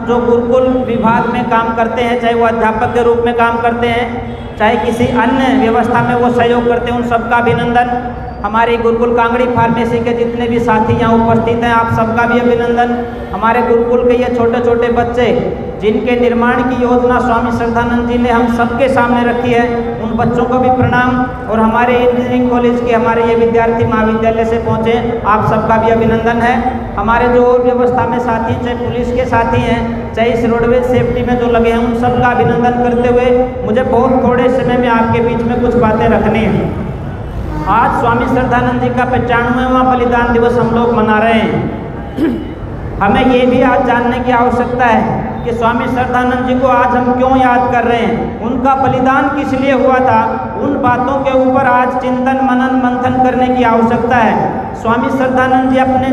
जो गुरुकुल विभाग में काम करते हैं, चाहे वो अध्यापक के रूप में काम करते हैं, चाहे किसी अन्य व्यवस्था में वो सहयोग करते हैं, उन सबका अभिनंदन। हमारे गुरुकुल कांगड़ी फार्मेसी के जितने भी साथी यहाँ उपस्थित हैं, आप सबका भी अभिनंदन। हमारे गुरुकुल के ये छोटे छोटे बच्चे जिनके निर्माण की योजना स्वामी श्रद्धानंद जी ने हम सबके सामने रखी है, उन बच्चों को भी प्रणाम। और हमारे इंजीनियरिंग कॉलेज के हमारे ये विद्यार्थी महाविद्यालय से पहुँचे, आप सबका भी अभिनंदन है। हमारे जो और व्यवस्था में साथी, चाहे पुलिस के साथी हैं, चाहे इस रोडवेज सेफ्टी में जो लगे हैं, उन सबका अभिनंदन करते हुए मुझे बहुत थोड़े समय में आपके बीच में कुछ बातें रखनी हैं। आज स्वामी श्रद्धानंद जी का 95वां बलिदान दिवस हम लोग मना रहे हैं। हमें ये भी आज जानने की आवश्यकता है कि स्वामी श्रद्धानंद जी को आज हम क्यों याद कर रहे हैं, उनका बलिदान किस लिए हुआ था, उन बातों के ऊपर आज चिंतन मनन मंथन करने की आवश्यकता है। स्वामी श्रद्धानंद जी अपने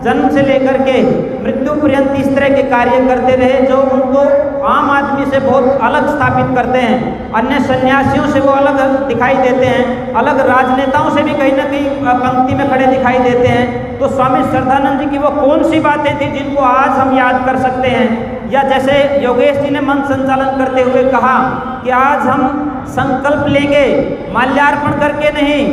जन्म से लेकर के मृत्यु पर्यंत इस तरह के कार्य करते रहे जो उनको आम आदमी से बहुत अलग स्थापित करते हैं, अन्य सन्यासियों से वो अलग दिखाई देते हैं, अलग राजनेताओं से भी कहीं ना कहीं पंक्ति में खड़े दिखाई देते हैं। तो स्वामी श्रद्धानंद जी की वो कौन सी बातें थी जिनको आज हम याद कर सकते हैं, या जैसे योगेश जी ने मंच संचालन करते हुए कहा कि आज हम संकल्प लेंगे माल्यार्पण करके नहीं,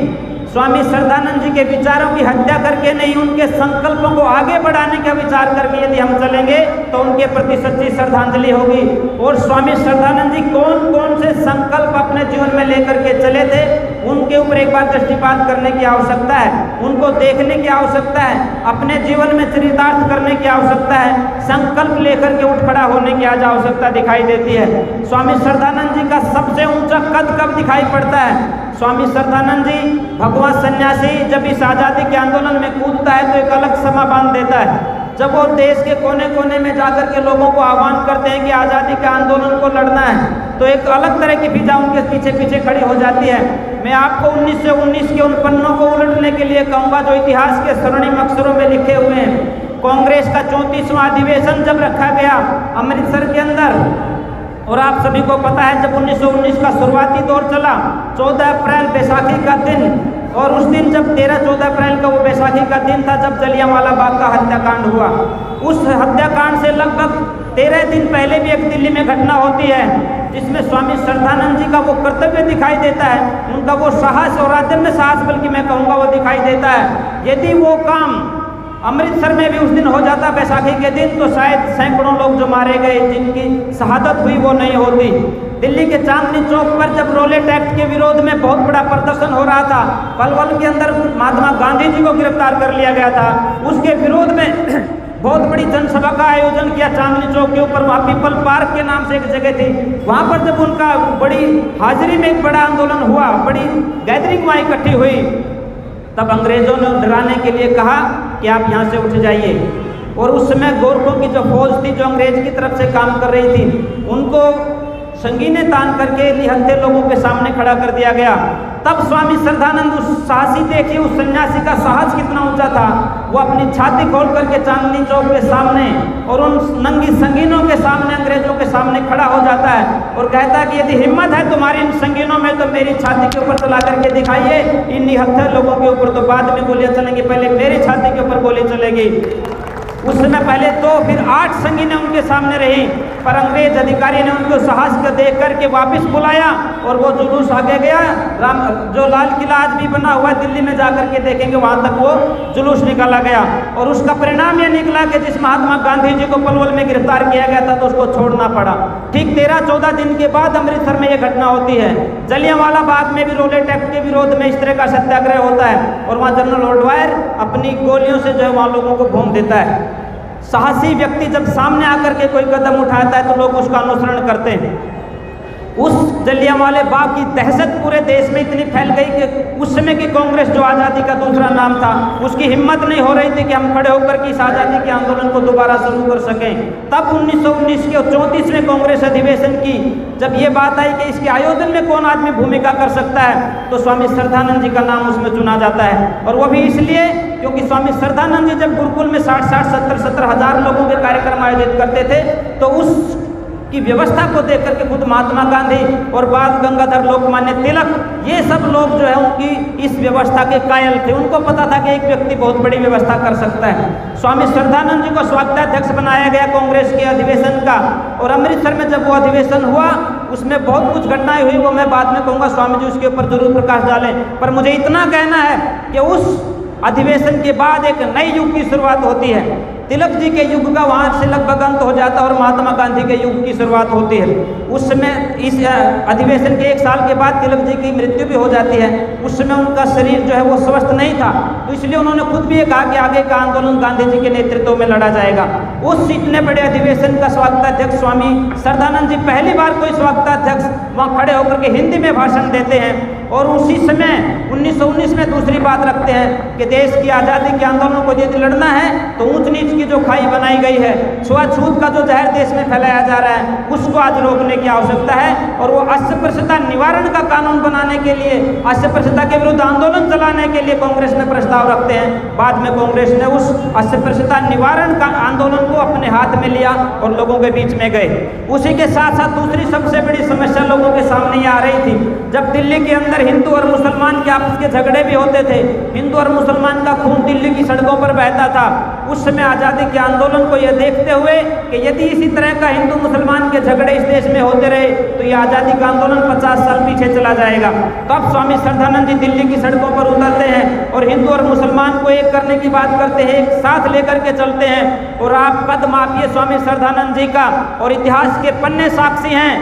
स्वामी श्रद्धानंद जी के विचारों की हत्या करके नहीं, उनके संकल्पों को आगे बढ़ाने का विचार करके यदि हम चलेंगे तो उनके प्रति सच्ची श्रद्धांजलि होगी। और स्वामी श्रद्धानंद जी कौन कौन से संकल्प अपने जीवन में लेकर के चले थे, उनके ऊपर एक बार दृष्टिपात करने की आवश्यकता है, उनको देखने की आवश्यकता है, अपने जीवन में चरितार्थ करने की आवश्यकता है, संकल्प लेकर के उठ खड़ा होने की आज आवश्यकता दिखाई देती है। स्वामी श्रद्धानंद जी का सबसे ऊंचा कद कब दिखाई पड़ता है? स्वामी श्रद्धानंद जी भगवान सन्यासी जब इस आज़ादी के आंदोलन में कूदता है तो एक अलग समा बांध देता है। जब वो देश के कोने कोने में जाकर के लोगों को आह्वान करते हैं कि आज़ादी के आंदोलन को लड़ना है, तो एक अलग तरह की फिजा उनके पीछे पीछे खड़ी हो जाती है। मैं आपको 1919 के उन पन्नों को उलटने के लिए कहूँगा जो इतिहास के स्वर्णिम अक्षरों में लिखे हुए हैं। कांग्रेस का 34वां अधिवेशन जब रखा गया अमृतसर के अंदर, और आप सभी को पता है जब 1919 का शुरुआती दौर चला, 14 अप्रैल बैसाखी का दिन, और उस दिन जब 13-14 अप्रैल का वो बैसाखी का दिन था जब जलियांवाला बाग का हत्याकांड हुआ। उस हत्याकांड से लगभग 13 दिन पहले भी एक दिल्ली में घटना होती है जिसमें स्वामी श्रद्धानंद जी का वो कर्तव्य दिखाई देता है, उनका वो साहस और आदम्य साहस बल्कि मैं कहूँगा वो दिखाई देता है। यदि वो काम अमृतसर में भी उस दिन हो जाता बैसाखी के दिन, तो शायद सैकड़ों लोग जो मारे गए, जिनकी शहादत हुई, वो नहीं होती। दिल्ली के चांदनी चौक पर जब रोलेट एक्ट के विरोध में बहुत बड़ा प्रदर्शन हो रहा था, पलवल के अंदर महात्मा गांधी जी को गिरफ्तार कर लिया गया था, उसके विरोध में बहुत बड़ी जनसभा का आयोजन किया चांदनी चौक के ऊपर। वहाँ पीपल पार्क के नाम से एक जगह थी, वहाँ पर जब उनका बड़ी हाजिरी में एक बड़ा आंदोलन हुआ, बड़ी गैदरिंग वहाँ इकट्ठी हुई, तब अंग्रेजों ने डराने के लिए कहा कि आप यहाँ से उठ जाइए। और उस समय गोरखों की जो फौज थी जो अंग्रेज की तरफ से काम कर रही थी, उनको संगीने तान करके निहत्थे लोगों के सामने खड़ा कर दिया गया। तब स्वामी श्रद्धानंद, उस साहसी देखिए उस सन्यासी का साहस कितना ऊंचा था, वो अपनी छाती खोल करके चांदनी चौक के सामने और उन नंगी संगीनों के सामने, अंग्रेजों के सामने खड़ा हो जाता है और कहता है कि यदि हिम्मत है तुम्हारी इन संगीनों में तो मेरी छाती के ऊपर चला करके दिखाइए, इन निहत्थे लोगों के ऊपर तो बाद में गोलियां चलेंगी, पहले मेरी छाती के ऊपर गोली चलेगी। उस समय पहले 2 फिर 8 संगीनें उनके सामने रही, पर अंग्रेज अधिकारी ने उनको साहस को देख करके वापस बुलाया और वो जुलूस आगे गया। जो लाल किला आज भी बना हुआ है दिल्ली में जाकर के देखेंगे, वहाँ तक वो जुलूस निकाला गया और उसका परिणाम ये निकला कि जिस महात्मा गांधी जी को पलवल में गिरफ्तार किया गया था तो उसको छोड़ना पड़ा। ठीक 13-14 दिन के बाद अमृतसर में ये घटना होती है। जलियांवाला बाग में भी रोलेट एक्ट के विरोध में इस तरह का सत्याग्रह होता है और वहाँ जनरल ऑडवायर अपनी गोलियों से जो है वहाँ लोगों को भून देता है। साहसी व्यक्ति जब सामने आकर के कोई कदम उठाता है तो लोग उसका अनुसरण करते हैं। उस जलियांवाले बाग की दहशत पूरे देश में इतनी फैल गई कि उस समय की कांग्रेस, जो आज़ादी का दूसरा नाम था, उसकी हिम्मत नहीं हो रही थी कि हम खड़े होकर के इस आज़ादी के आंदोलन को दोबारा शुरू कर सकें। तब 1919 के 34वें कांग्रेस अधिवेशन की जब ये बात आई कि इसके आयोजन में कौन आदमी भूमिका कर सकता है, तो स्वामी श्रद्धानंद जी का नाम उसमें चुना जाता है। और वो भी इसलिए क्योंकि स्वामी श्रद्धानंद जी जब गुरुकुल में 60-70 हज़ार लोगों के कार्यक्रम आयोजित करते थे तो उस की व्यवस्था को देख करके खुद महात्मा गांधी और बाल गंगाधर लोकमान्य तिलक, ये सब लोग जो है उनकी इस व्यवस्था के कायल थे। उनको पता था कि एक व्यक्ति बहुत बड़ी व्यवस्था कर सकता है। स्वामी श्रद्धानंद जी को स्वागताध्यक्ष बनाया गया कांग्रेस के अधिवेशन का, और अमृतसर में जब वो अधिवेशन हुआ उसमें बहुत कुछ घटनाएं हुई, वो मैं बाद में कहूँगा, स्वामी जी उसके ऊपर जरूर प्रकाश डालें। पर मुझे इतना कहना है कि उस अधिवेशन के बाद एक नई युग की शुरुआत होती है। तिलक जी के युग का वहाँ से लगभग अंत हो जाता है और महात्मा गांधी के युग की शुरुआत होती है। उस समय इस अधिवेशन के 1 साल के बाद तिलक जी की मृत्यु भी हो जाती है। उस समय उनका शरीर जो है वो स्वस्थ नहीं था, तो इसलिए उन्होंने खुद भी ये कहा कि आगे का आंदोलन गांधी जी के नेतृत्व में लड़ा जाएगा। उस इतने बड़े अधिवेशन का स्वागताध्यक्ष स्वामी श्रद्धानंद जी पहली बार कोई स्वागताध्यक्ष वहाँ खड़े होकर के हिंदी में भाषण देते हैं, और उसी समय 1919 में दूसरी बात रखते हैं कि देश की आज़ादी के आंदोलन को यदि लड़ना है तो ऊंच नीच की जो खाई बनाई गई है, छुआछूत का जो जहर देश में फैलाया जा रहा है, उसको आज रोकने की आवश्यकता है। और वो अस्पृश्यता निवारण का कानून बनाने के लिए, अस्पृश्यता के विरुद्ध आंदोलन चलाने के लिए कांग्रेस में प्रस्ताव रखते हैं। बाद में कांग्रेस ने उस अस्पृश्यता निवारण का आंदोलन को अपने हाथ में लिया और लोगों के बीच में गए। उसी के साथ साथ दूसरी सबसे बड़ी समस्या लोगों के सामने आ रही थी, जब दिल्ली के अंदर हिंदू और मुसलमान के आपस के झगड़े भी होते थे, हिंदू और मुसलमान का खून दिल्ली की सड़कों पर बहता था। उस समय आज़ादी के आंदोलन को यह देखते हुए कि यदि इसी तरह का हिंदू मुसलमान के झगड़े इस देश में होते रहे तो ये आज़ादी का आंदोलन 50 साल पीछे चला जाएगा। तो अब स्वामी श्रद्धानंद जी दिल्ली की सड़कों पर उतरते हैं और हिंदू और मुसलमान को एक करने की बात करते हैं, एक साथ लेकर के चलते हैं। और आप कदम मापिए स्वामी श्रद्धानंद जी का, और इतिहास के पन्ने साक्षी हैं।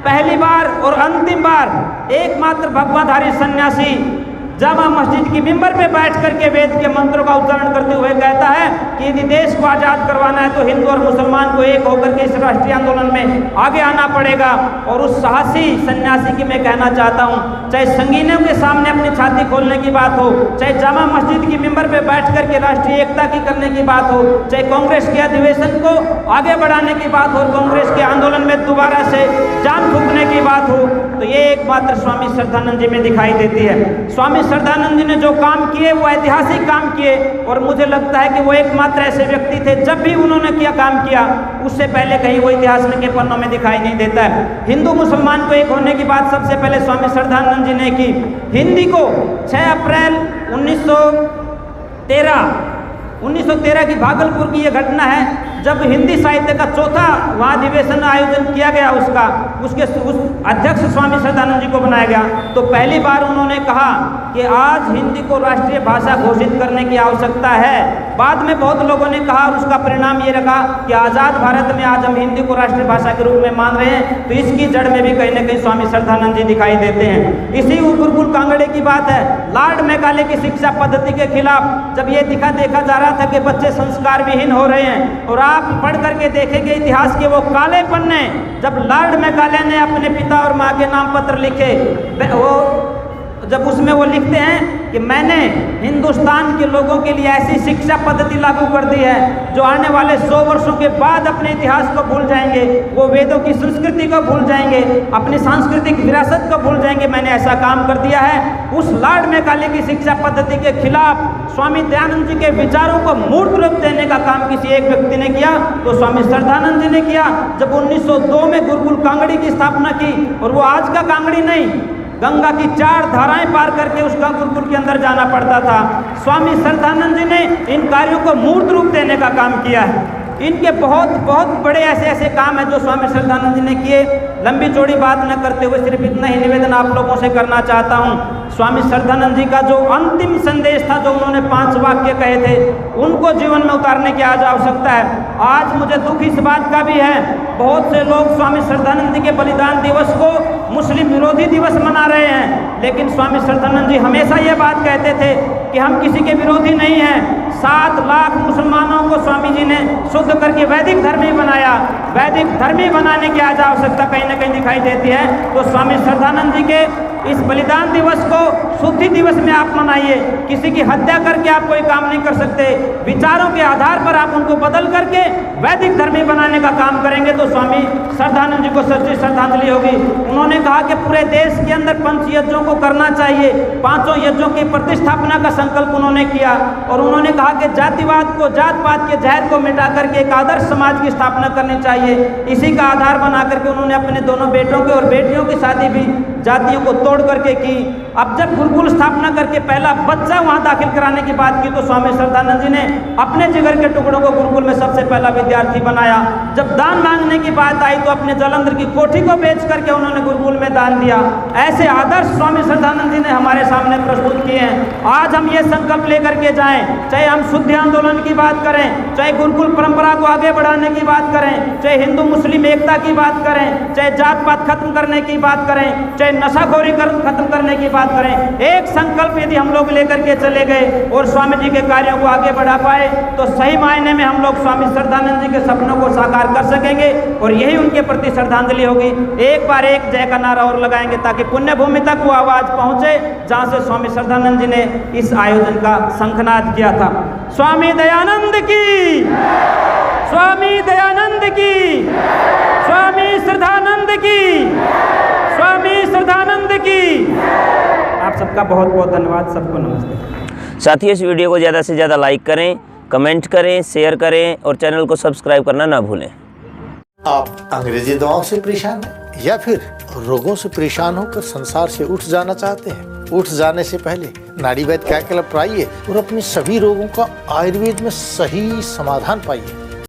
पहली बार और अंतिम बार एकमात्र भगवाधारी सन्यासी जामा मस्जिद की मिंबर पे बैठ करके वेद के मंत्रों का उच्चारण करते हुए कहता है कि यदि देश को आज़ाद करवाना है तो हिंदू और मुसलमान को एक होकर के इस राष्ट्रीय आंदोलन में आगे आना पड़ेगा। और उस साहसी सन्यासी की मैं कहना चाहता हूँ, चाहे संगीनों के सामने अपनी छाती खोलने की बात हो, चाहे जामा मस्जिद की मिंबर पे बैठ करके राष्ट्रीय एकता की करने की बात हो, चाहे कांग्रेस के अधिवेशन को आगे बढ़ाने की बात हो, कांग्रेस के आंदोलन में दोबारा से जान फूंकने की बात हो, तो ये एकमात्र स्वामी श्रद्धानंद जी में दिखाई देती है। स्वामी श्रद्धानंद जी ने जो काम किए वो ऐतिहासिक काम किए, और मुझे लगता है कि वो एकमात्र ऐसे व्यक्ति थे जब भी उन्होंने क्या काम किया उससे पहले कहीं वो इतिहास में के पन्नों में दिखाई नहीं देता है। हिंदू मुसलमान को एक होने की बात सबसे पहले स्वामी श्रद्धानंद जी ने की। हिंदी को 6 अप्रैल 1913 की भागलपुर की ये घटना है, जब हिंदी साहित्य का चौथा वहाँ अधिवेशन आयोजन किया गया, उसके अध्यक्ष स्वामी श्रद्धानंद जी को बनाया गया। तो पहली बार उन्होंने कहा कि आज हिंदी को राष्ट्रीय भाषा घोषित करने की आवश्यकता है। बाद में बहुत लोगों ने कहा, और उसका परिणाम ये रहा कि आज़ाद भारत में आज हम हिंदी को राष्ट्रीय भाषा के रूप में मान रहे हैं। तो इसकी जड़ में भी कहीं ना कहीं स्वामी श्रद्धानंद जी दिखाई देते हैं। इसी गुरुकुल कांगड़े की बात है, लॉर्ड मैकाले की शिक्षा पद्धति के खिलाफ जब ये देखा जा रहा था कि बच्चे संस्कार विहीन हो रहे हैं, और आप पढ़ करके देखेंगे इतिहास के वो काले पन्ने, जब लॉर्ड मैकाले ने अपने पिता और माँ के नाम पत्र लिखे, जब उसमें वो लिखते हैं कि मैंने हिंदुस्तान के लोगों के लिए ऐसी शिक्षा पद्धति लागू कर दी है जो आने वाले 100 वर्षों के बाद अपने इतिहास को भूल जाएंगे, वो वेदों की संस्कृति को भूल जाएंगे, अपनी सांस्कृतिक विरासत को भूल जाएंगे। मैंने ऐसा काम कर दिया है। उस लॉर्ड मैकाले की शिक्षा पद्धति के खिलाफ स्वामी दयानंद जी के विचारों को मूर्त रूप देने का काम किसी एक व्यक्ति ने किया, तो स्वामी श्रद्धानंद जी ने किया। जब 1902 में गुरुकुल कांगड़ी की स्थापना की, और वो आज का कांगड़ी नहीं, गंगा की 4 धाराएं पार करके उस गुरुकुल के अंदर जाना पड़ता था। स्वामी श्रद्धानंद जी ने इन कार्यों को मूर्त रूप देने का काम किया है। इनके बहुत बहुत बड़े ऐसे काम हैं जो स्वामी श्रद्धानंद जी ने किए। लंबी चौड़ी बात न करते हुए सिर्फ इतना ही निवेदन आप लोगों से करना चाहता हूँ। स्वामी श्रद्धानंद जी का जो अंतिम संदेश था, जो उन्होंने 5 वाक्य कहे थे, उनको जीवन में उतारने की आज आवश्यकता है। आज मुझे दुख इस बात का भी है, बहुत से लोग स्वामी श्रद्धानंद जी के बलिदान दिवस को मुस्लिम विरोधी दिवस मना रहे हैं, लेकिन स्वामी श्रद्धानंद जी हमेशा ये बात कहते थे कि हम किसी के विरोधी नहीं हैं। 7 लाख मुसलमानों को स्वामी जी ने शुद्ध करके वैदिक धर्मी बनाया। वैदिक धर्मी बनाने की आज आवश्यकता कहीं ना कहीं दिखाई देती है। तो स्वामी श्रद्धानंद जी के इस बलिदान दिवस को शुद्धि दिवस में आप मनाइए। किसी की हत्या करके आप कोई काम नहीं कर सकते। विचारों के आधार पर आप उनको बदल करके वैदिक धर्मी बनाने का काम करेंगे तो स्वामी श्रद्धानंद जी को सच्ची श्रद्धांजलि होगी। उन्होंने कहा कि पूरे देश के अंदर 5 यज्ञों को करना चाहिए। 5 यज्ञों की प्रतिष्ठापना का संकल्प उन्होंने किया और उन्होंने कहा कि जातिवाद को, जात पात के जहर को मिटा करके एक आदर्श समाज की स्थापना करनी चाहिए। इसी का आधार बना करके उन्होंने अपने दोनों बेटों के और बेटियों की शादी भी जातियों को तोड़ करके की। अब जब गुरुकुल स्थापना करके पहला बच्चा वहां दाखिल कराने की बात की तो स्वामी श्रद्धानंद जी ने अपने जिगर के टुकड़ों को गुरुकुल में सबसे पहला विद्यार्थी बनाया। जब दान मांगने की बात आई तो अपने जलंधर की कोठी को बेच करके उन्होंने गुरुकुल में दान दिया। ऐसे आदर्श स्वामी श्रद्धानंद जी ने हमारे सामने प्रस्तुत किए हैं। आज हम ये संकल्प लेकर के जाएं, चाहे हम शुद्धि आंदोलन की बात करें, चाहे गुरुकुल परंपरा को आगे बढ़ाने की बात करें, चाहे हिंदू मुस्लिम एकता की बात करें, चाहे जात पात खत्म करने की बात करें, चाहे नशाखोरी खत्म करने की बात करें। एक संकल्प यदि हम लोग लेकर के चले गए और स्वामी जी के कार्यों को आगे बढ़ा पाए तो सही मायने में हम लोग स्वामी श्रद्धानंद जी के सपनों को साकार कर सकेंगे और यही उनके प्रति श्रद्धांजलि होगी। एक बार एक जय का नारा और लगाएंगे ताकि पुण्य भूमि तक वो आवाज पहुंचे जहां से स्वामी श्रद्धानंद जी ने इस आयोजन का शंखनाद किया था। स्वामी दयानंद की, स्वामी दयानंद की, स्वामी श्रद्धानंद की, स्वामी श्रद्धानंद की। आप सबका बहुत बहुत धन्यवाद। सबको नमस्ते। साथियों, इस वीडियो को ज़्यादा से ज़्यादा लाइक करें, कमेंट करें, शेयर करें और चैनल को सब्सक्राइब करना ना भूलें। आप अंग्रेजी दवाओं से परेशान हैं या फिर रोगों से परेशान होकर संसार से उठ जाना चाहते हैं? उठ जाने से पहले नाड़ीवैद्य क्या क्लब पर आइए और अपने सभी रोगों का आयुर्वेद में सही समाधान पाइए।